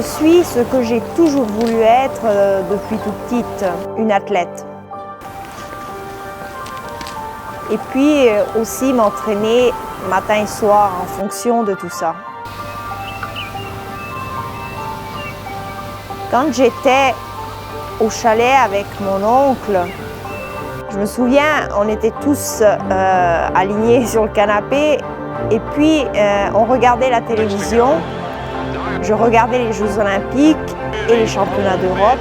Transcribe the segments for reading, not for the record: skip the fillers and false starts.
suis ce que j'ai toujours voulu être depuis toute petite, une athlète. Et puis aussi m'entraîner matin et soir en fonction de tout ça. Quand j'étais au chalet avec mon oncle, je me souviens, on était tous alignés sur le canapé et puis on regardait la télévision. Je regardais les Jeux Olympiques et les Championnats d'Europe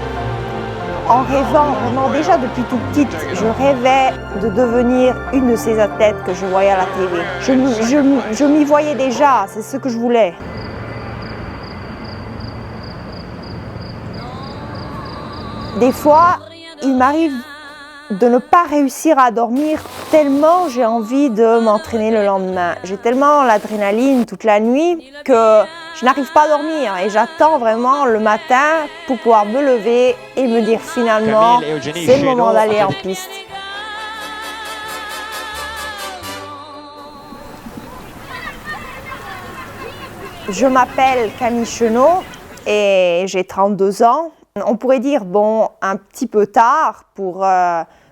en rêvant vraiment déjà depuis toute petite. Je rêvais de devenir une de ces athlètes que je voyais à la télé. Je m'y voyais déjà, c'est ce que je voulais. Des fois, il m'arrive de ne pas réussir à dormir tellement j'ai envie de m'entraîner le lendemain. J'ai tellement l'adrénaline toute la nuit que je n'arrive pas à dormir et j'attends vraiment le matin pour pouvoir me lever et me dire finalement c'est le moment d'aller en piste. Je m'appelle Camille Chenot et j'ai 32 ans. On pourrait dire, bon, un petit peu tard pour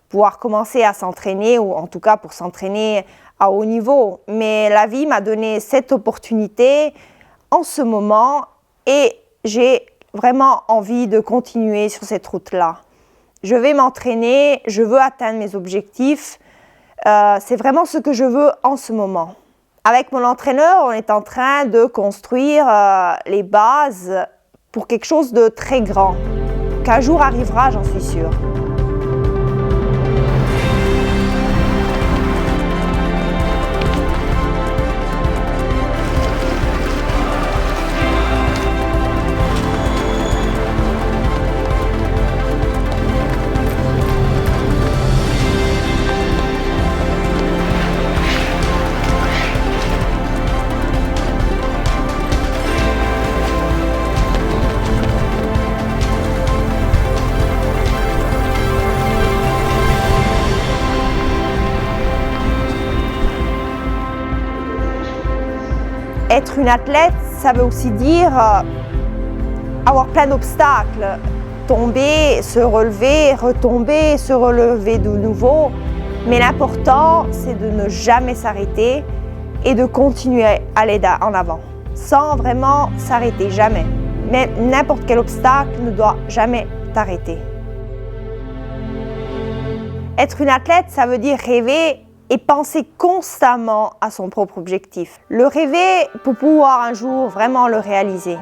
pouvoir commencer à s'entraîner, ou en tout cas pour s'entraîner à haut niveau. Mais la vie m'a donné cette opportunité en ce moment et j'ai vraiment envie de continuer sur cette route-là. Je vais m'entraîner, je veux atteindre mes objectifs. C'est vraiment ce que je veux en ce moment. Avec mon entraîneur, on est en train de construire les bases pour quelque chose de très grand, qu'un jour arrivera, j'en suis sûre. Être une athlète, ça veut aussi dire avoir plein d'obstacles, tomber, se relever, retomber, se relever de nouveau. Mais l'important, c'est de ne jamais s'arrêter et de continuer à aller en avant, sans vraiment s'arrêter, jamais. Mais n'importe quel obstacle ne doit jamais t'arrêter. Être une athlète, ça veut dire rêver et penser constamment à son propre objectif. Le rêver pour pouvoir un jour vraiment le réaliser.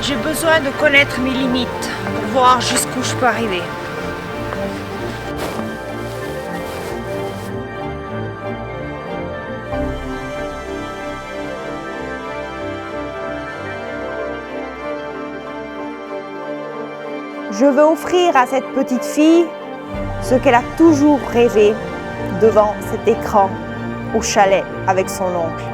J'ai besoin de connaître mes limites pour voir jusqu'où je peux arriver. Je veux offrir à cette petite fille ce qu'elle a toujours rêvé devant cet écran au chalet avec son oncle.